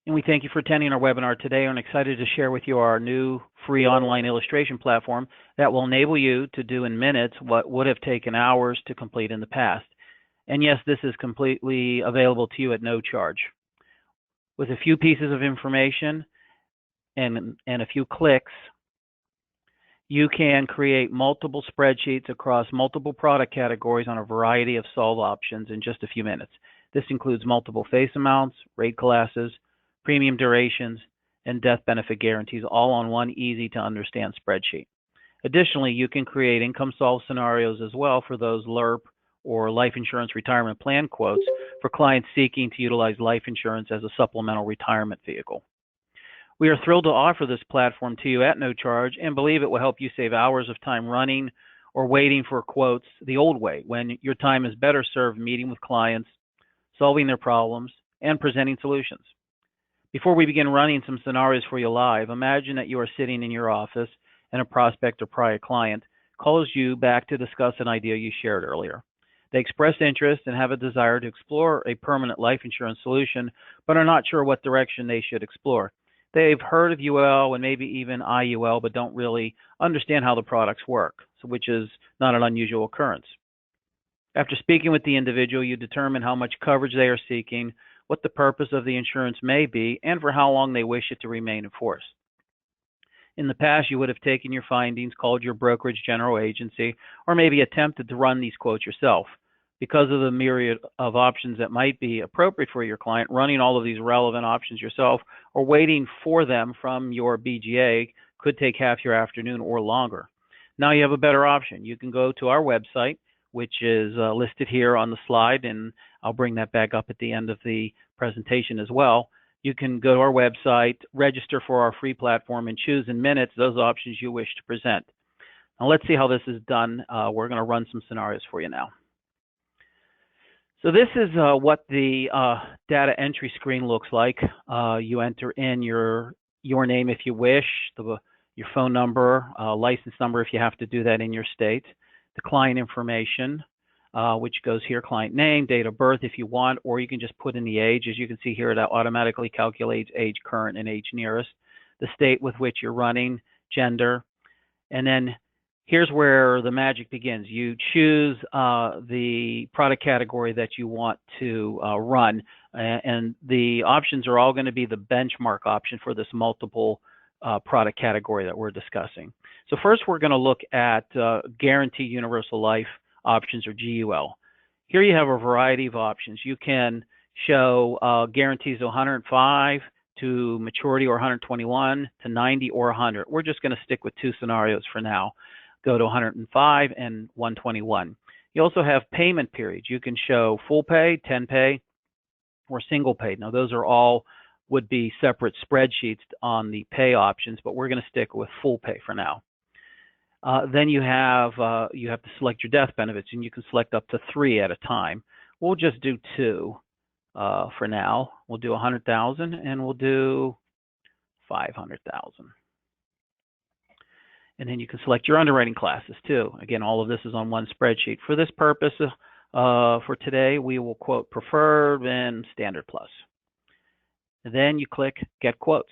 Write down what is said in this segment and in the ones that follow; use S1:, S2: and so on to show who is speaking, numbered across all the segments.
S1: And we thank you for attending our webinar today and excited to share with you our new free online illustration platform that will enable you to do in minutes what would have taken hours to complete in the past. And yes, this is completely available to you at no charge. With a few pieces of information and a few clicks, you can create multiple spreadsheets across multiple product categories on a variety of solve options in just a few minutes. This includes multiple face amounts, rate classes, premium durations, and death benefit guarantees, all on one easy to understand spreadsheet. Additionally, you can create income solve scenarios as well for those LIRP or life insurance retirement plan quotes for clients seeking to utilize life insurance as a supplemental retirement vehicle. We are thrilled to offer this platform to you at no charge and believe it will help you save hours of time running or waiting for quotes the old way, when your time is better served meeting with clients, solving their problems, and presenting solutions. Before we begin running some scenarios for you live, imagine that you are sitting in your office and a prospect or prior client calls you back to discuss an idea you shared earlier. They express interest and have a desire to explore a permanent life insurance solution, but are not sure what direction they should explore. They've heard of UL and maybe even IUL, but don't really understand how the products work, which is not an unusual occurrence. After speaking with the individual, you determine how much coverage they are seeking, what the purpose of the insurance may be, and for how long they wish it to remain in force. In the past, you would have taken your findings, called your brokerage general agency, or maybe attempted to run these quotes yourself. Because of the myriad of options that might be appropriate for your client, running all of these relevant options yourself or waiting for them from your BGA could take half your afternoon or longer. Now you have a better option. You can go to our website, which is listed here on the slide, and I'll bring that back up at the end of the presentation as well. You can go to our website, register for our free platform, and choose in minutes those options you wish to present. Now let's see how this is done. We're going to run some scenarios for you now. So this is what the data entry screen looks like. You enter in your name if you wish, your phone number, license number if you have to do that in your state, the client information, which goes here, client name, date of birth if you want, or you can just put in the age. As you can see here, it automatically calculates age current and age nearest, the state with which you're running, gender, and then here's where the magic begins. You choose the product category that you want to run, and the options are all going to be the benchmark option for this multiple product category that we're discussing. So first, we're going to look at Guaranteed Universal Life options, or GUL. Here you have a variety of options. You can show guarantees of 105 to maturity, or 121 to 90 or 100. We're just going to stick with two scenarios for now. Go to 105 and 121. You also have payment periods. You can show full pay, 10 pay, or single pay. Now those are all would be separate spreadsheets on the pay options, but we're going to stick with full pay for now. Then you have to select your death benefits, and you can select up to 3 at a time. We'll just do 2 for now. We'll do 100,000 and we'll do 500,000. And then you can select your underwriting classes too. Again, all of this is on one spreadsheet. For this purpose, for today, we will quote preferred and standard plus. And then you click get quotes.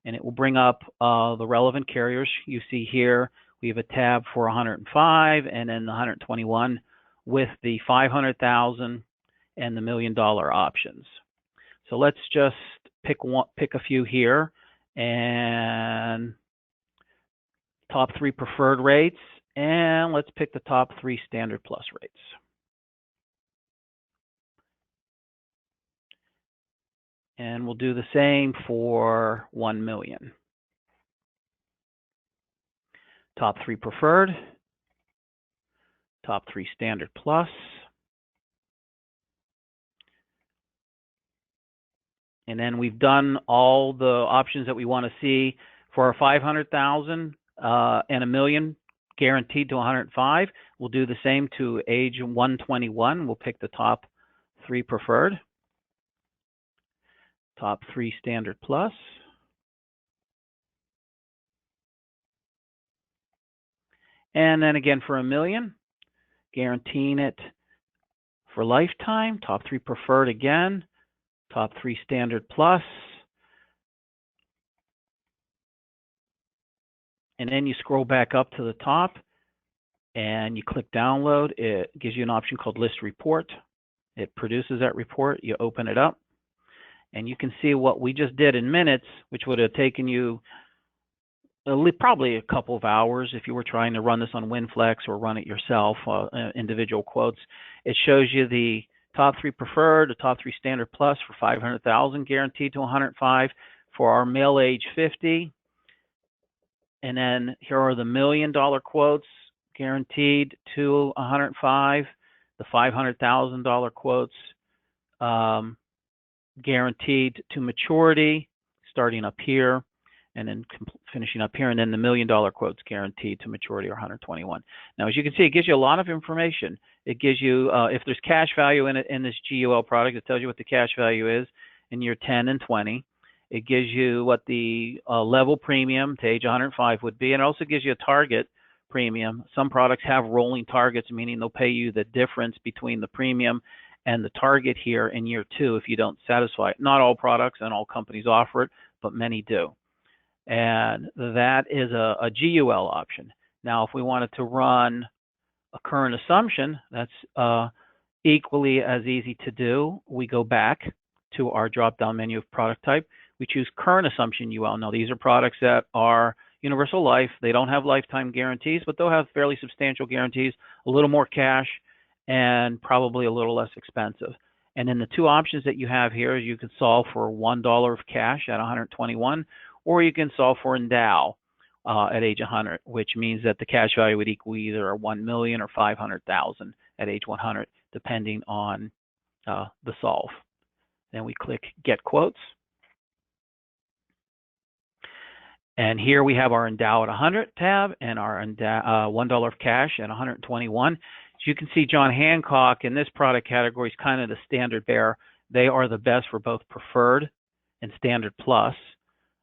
S1: And it will bring up the relevant carriers. You see here, we have a tab for 105 and then the 121 with the 500,000 and the $1 million options. So let's just pick a few here. And top 3 preferred rates, and let's pick the top 3 standard plus rates. And we'll do the same for 1 million. Top 3 preferred, top 3 standard plus, and then we've done all the options that we want to see for our 500,000 and $1 million guaranteed to 105. We'll do the same to age 121. We'll pick the top 3 preferred, top 3 standard plus, and then again for $1 million, guaranteeing it for lifetime, top 3 preferred again, top 3 Standard Plus, and then you scroll back up to the top and you click download. It gives you an option called list report. It produces that report. You open it up and you can see what we just did in minutes, which would have taken you probably a couple of hours if you were trying to run this on WinFlex or run it yourself, individual quotes. It shows you the top 3 preferred, the top 3 Standard Plus for 500,000 guaranteed to 105 for our male age 50. And then here are the $1 million quotes guaranteed to 105, the $500,000 quotes guaranteed to maturity, starting up here, and then finishing up here, and then the $1 million quotes guaranteed to maturity are 121. Now, as you can see, it gives you a lot of information. It gives you, if there's cash value in it in this GUL product, it tells you what the cash value is in year 10 and 20. It gives you what the level premium to age 105 would be, and it also gives you a target premium. Some products have rolling targets, meaning they'll pay you the difference between the premium and the target here in year 2 if you don't satisfy it. Not all products and all companies offer it, but many do. And that is a GUL option. Now, if we wanted to run a current assumption, that's equally as easy to do. We go back to our drop-down menu of product type. We choose current assumption UL. Now, these are products that are universal life. They don't have lifetime guarantees, but they'll have fairly substantial guarantees, a little more cash, and probably a little less expensive. And then the 2 options that you have here is you can solve for $1 of cash at 121, or you can solve for endow at age 100, which means that the cash value would equal either 1 million or 500,000 at age 100, depending on the solve. Then we click Get Quotes. And here we have our endow at 100 tab and our $1 of cash at 121. As you can see, John Hancock in this product category is kind of the standard bearer. They are the best for both preferred and Standard Plus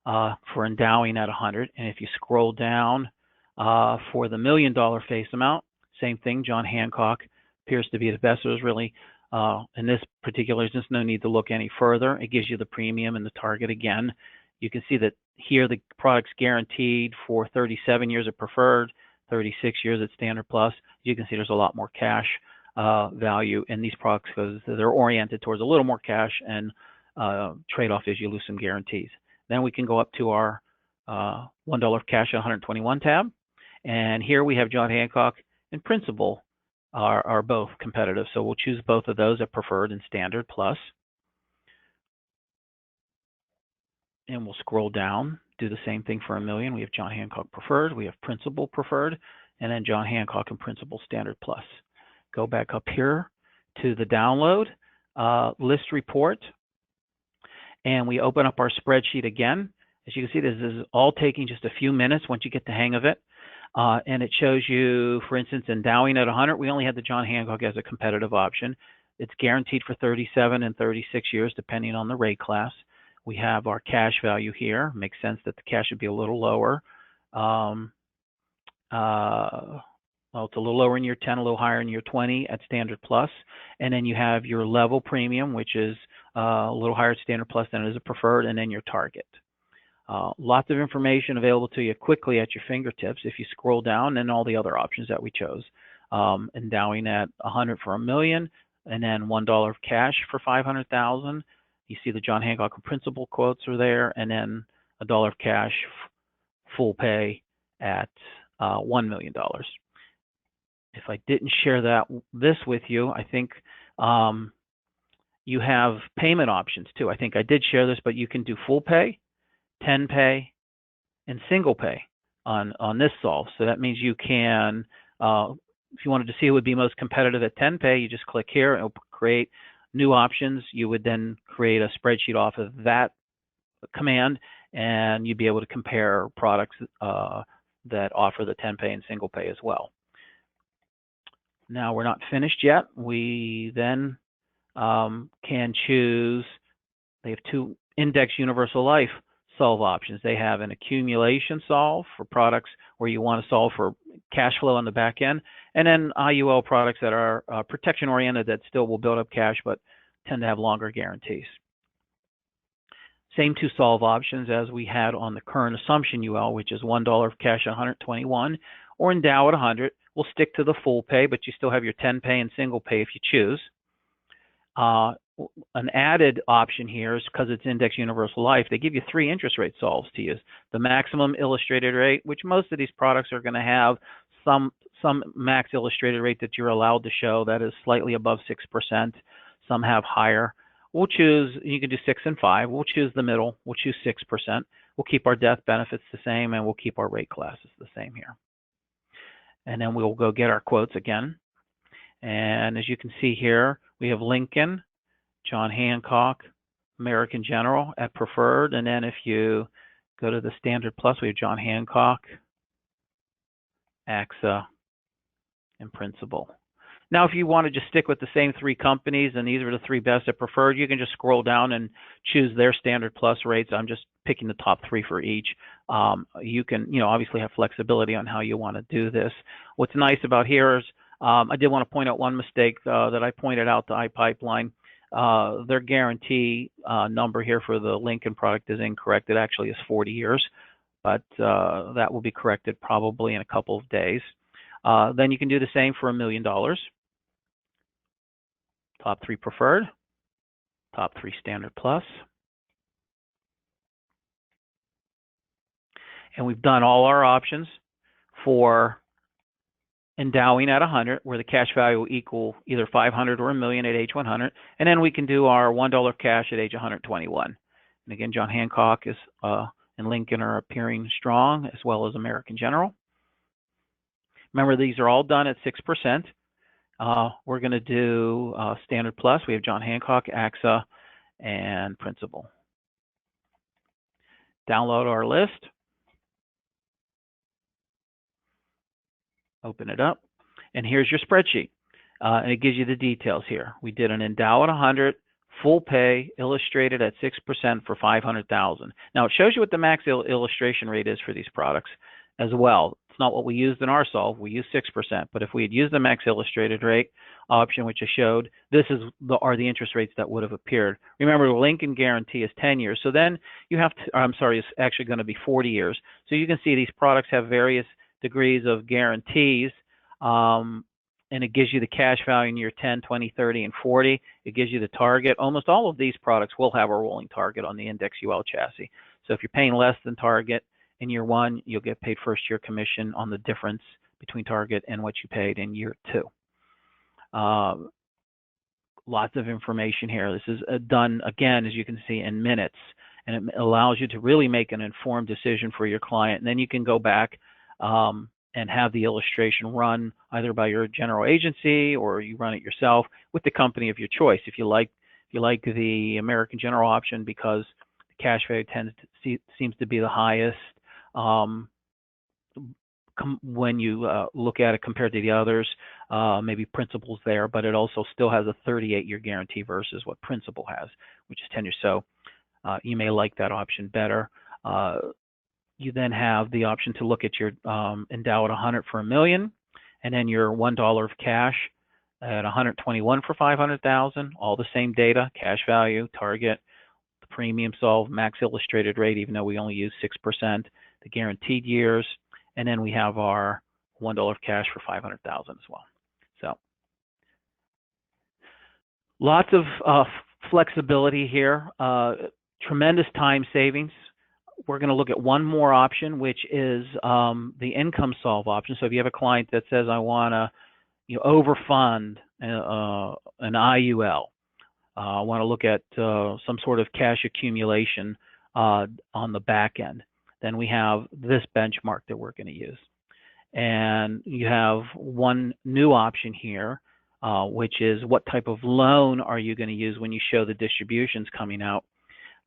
S1: for endowing at 100. And if you scroll down for the $1 million face amount, same thing, John Hancock appears to be the best. There's really, in this particular instance, no need to look any further. It gives you the premium and the target again. You can see that here the product's guaranteed for 37 years at preferred, 36 years at Standard Plus. You can see there's a lot more cash value in these products because they're oriented towards a little more cash, and trade-off is you lose some guarantees. Then we can go up to our $1 of cash at 121 tab, and here we have John Hancock and Principal are both competitive. So we'll choose both of those at preferred and Standard Plus. And we'll scroll down, do the same thing for $1 million. We have John Hancock Preferred, we have Principal Preferred, and then John Hancock and Principal Standard Plus. Go back up here to the download list report, and we open up our spreadsheet again. As you can see, this is all taking just a few minutes once you get the hang of it. And it shows you, for instance, endowing at 100, we only had the John Hancock as a competitive option. It's guaranteed for 37 and 36 years, depending on the rate class. We have our cash value here. Makes sense that the cash should be a little lower. Well, it's a little lower in year 10, a little higher in year 20 at Standard Plus. And then you have your level premium, which is a little higher at Standard Plus than it is at Preferred, and then your target. Lots of information available to you quickly at your fingertips if you scroll down, and all the other options that we chose. Endowing at 100 for $1 million, and then $1 of cash for 500,000. You see the John Hancock and Principal quotes are there, and then $1 of cash full pay at $1 million. If I didn't share this with you, I think you have payment options too. I think I did share this, but you can do full pay, 10 pay, and single pay on this solve. So that means you can, if you wanted to see who would be most competitive at 10 pay, you just click here and it'll create new options. You would then create a spreadsheet off of that command, and you'd be able to compare products that offer the 10 pay and single pay as well. Now, we're not finished yet. We then can choose, they have 2 index universal life solve options. They have an accumulation solve for products where you want to solve for cash flow on the back end, and then IUL products that are protection oriented that still will build up cash but tend to have longer guarantees. Same two solve options as we had on the current assumption UL, which is $1 of cash at 121, or endow at 100. We'll stick to the full pay, but you still have your 10 pay and single pay if you choose. An added option here is because it's Index Universal Life, they give you 3 interest rate solves to use. The maximum illustrated rate, which most of these products are going to have some max illustrated rate that you're allowed to show that is slightly above 6%. Some have higher. We'll choose, you can do 6 and 5. We'll choose the middle. We'll choose 6%. We'll keep our death benefits the same, and we'll keep our rate classes the same here. And then we'll go get our quotes again. And as you can see here, we have Lincoln, John Hancock, American General at preferred. And then if you go to the Standard Plus, we have John Hancock, AXA, and Principal. Now, if you want to just stick with the same 3 companies, and these are the 3 best at preferred, you can just scroll down and choose their Standard Plus rates. I'm just picking the top 3 for each. You can, obviously have flexibility on how you want to do this. What's nice about here is, I did want to point out one mistake that I pointed out to iPipeline. Their guarantee number here for the Lincoln product is incorrect. It actually is 40 years, but that will be corrected probably in a couple of days. Then you can do the same for $1 million. Top 3 preferred, top 3 Standard Plus. And we've done all our options for endowing at 100, where the cash value will equal either 500 or $1 million at age 100. And then we can do our $1 cash at age 121. And again, John Hancock is and Lincoln are appearing strong, as well as American General. Remember, these are all done at 6%. We're going to do Standard Plus. We have John Hancock, AXA, and Principal. Download our list. Open it up. And here's your spreadsheet. And it gives you the details here. We did an endow at 100, full pay, illustrated at 6% for $500,000. Now, it shows you what the max illustration rate is for these products as well. It's not what we used in our solve. We used 6%. But if we had used the max illustrated rate option, which I showed, this are the interest rates that would have appeared. Remember, the Lincoln guarantee is 10 years. So then you have to, I'm sorry, it's actually going to be 40 years. So you can see these products have various degrees of guarantees. And it gives you the cash value in year 10, 20, 30, and 40. It gives you the target. Almost all of these products will have a rolling target on the Index UL chassis. So if you're paying less than target in year 1, you'll get paid first-year commission on the difference between target and what you paid in year 2. Lots of information here. This is done, again, as you can see, in minutes. And it allows you to really make an informed decision for your client. And then you can go back and have the illustration run either by your general agency or you run it yourself with the company of your choice. If you like the American General option because the cash value seems to be the highest when you look at it compared to the others, maybe Principal's there, but it also still has a 38-year guarantee versus what Principal has, which is 10 years. So you may like that option better. You then have the option to look at your endow at 100 for $1 million, and then your $1 of cash at 121 for $500,000. All the same data: cash value, target, the premium solve, max illustrated rate, even though we only use 6%, the guaranteed years, and then we have our $1 of cash for $500,000 as well. So lots of flexibility here. Tremendous time savings. We're going to look at one more option, which is the income solve option. So if you have a client that says, I want to overfund an IUL, I want to look at some sort of cash accumulation on the back end, then we have this benchmark that we're going to use. And you have one new option here, which is what type of loan are you going to use when you show the distributions coming out.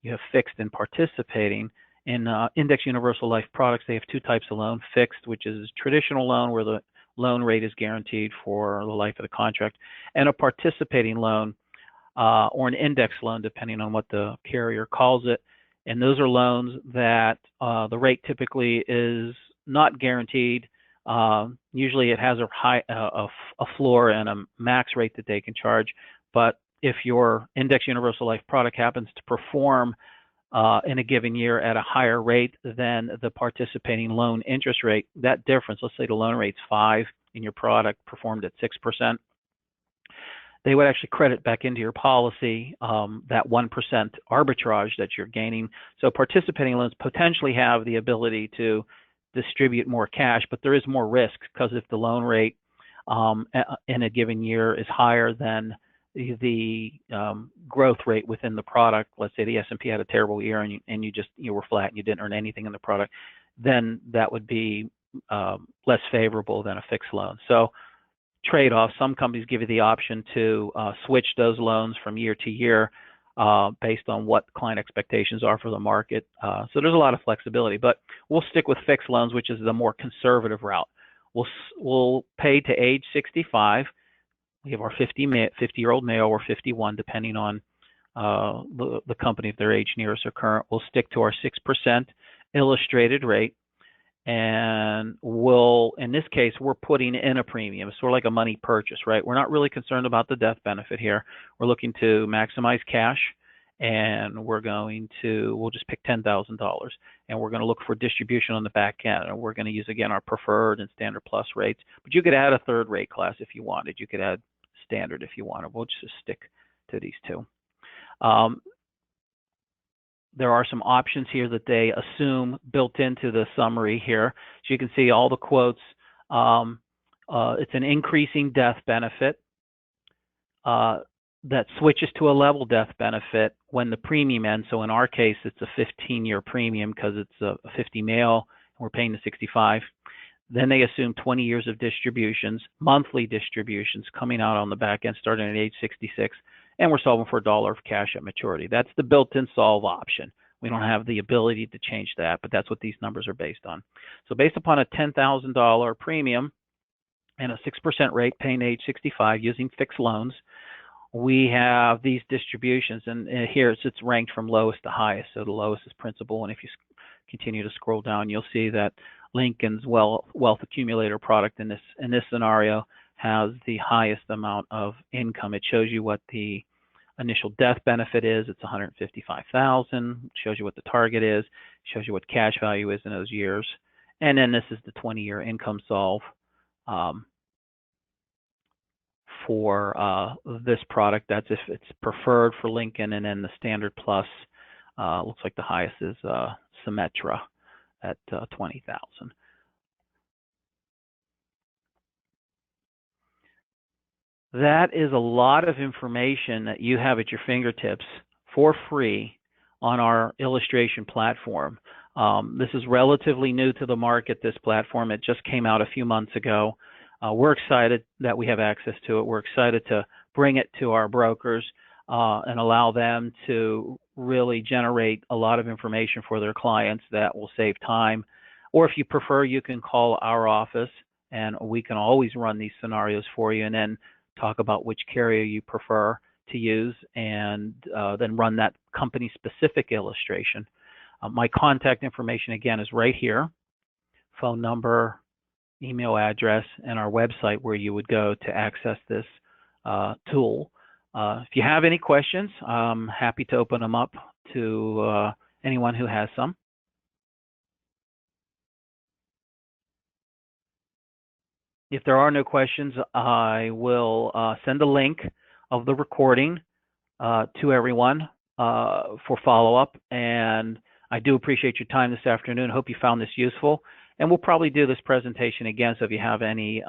S1: You have fixed and participating. In Index Universal Life products, they have 2 types of loan: fixed, which is traditional loan where the loan rate is guaranteed for the life of the contract, and a participating loan or an index loan, depending on what the carrier calls it. And those are loans that the rate typically is not guaranteed. Usually it has a floor and a max rate that they can charge. But if your Index Universal Life product happens to perform in a given year at a higher rate than the participating loan interest rate, that difference, let's say the loan rate's 5 and your product performed at 6%, they would actually credit back into your policy that 1% arbitrage that you're gaining. So participating loans potentially have the ability to distribute more cash, but there is more risk because if the loan rate in a given year is higher than the growth rate within the product, let's say the S&P had a terrible year and you were flat and you didn't earn anything in the product, then that would be less favorable than a fixed loan. So trade-off, some companies give you the option to switch those loans from year to year based on what client expectations are for the market. So there's a lot of flexibility, but we'll stick with fixed loans, which is the more conservative route. We'll pay to age 65. We have our 50-year-old male or 51, depending on the company, if they're age nearest or current. We'll stick to our 6% illustrated rate. And in this case, we're putting in a premium. It's sort of like a money purchase, right? We're not really concerned about the death benefit here. We're looking to maximize cash, and we'll just pick $10,000, and we're going to look for distribution on the back end. And we're going to use, again, our preferred and standard plus rates. But you could add a third rate class if you wanted. You could add standard if you wanted. We'll just stick to these two. There are some options here that they assume built into the summary here. So you can see all the quotes. It's an increasing death benefit that switches to a level death benefit when the premium ends. So in our case, it's a 15-year premium because it's a 50 male and we're paying the 65. Then they assume 20 years of distributions, monthly distributions coming out on the back end starting at age 66. And we're solving for $1 of cash at maturity. That's the built-in solve option. We don't have the ability to change that, but that's what these numbers are based on. So based upon a $10,000 premium and a 6% rate paying age 65 using fixed loans, we have these distributions. And here it's ranked from lowest to highest. So the lowest is principal. And if you continue to scroll down, you'll see that Lincoln's wealth accumulator product in this scenario has the highest amount of income. It shows you what the initial death benefit is. It's $155,000. It shows you what the target is. It shows you what cash value is in those years. And then this is the 20-year income solve for this product. That's if it's preferred for Lincoln, and then the standard plus looks like the highest is Symetra at $20,000. That is a lot of information that you have at your fingertips for free on our illustration platform. This is relatively new to the market, this platform. It just came out a few months ago. We're excited that we have access to it. We're excited to bring it to our brokers and allow them to really generate a lot of information for their clients that will save time. Or if you prefer, you can call our office and we can always run these scenarios for you and then talk about which carrier you prefer to use and then run that company specific illustration. My contact information again is right here, phone number, email address, and our website where you would go to access this tool. If you have any questions, I'm happy to open them up to anyone who has some. If there are no questions, I will send a link of the recording to everyone for follow-up. And I do appreciate your time this afternoon. Hope you found this useful. And we'll probably do this presentation again, so if you have any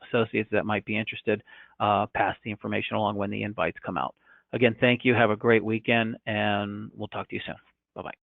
S1: associates that might be interested, pass the information along when the invites come out. Again, thank you. Have a great weekend, and we'll talk to you soon. Bye-bye.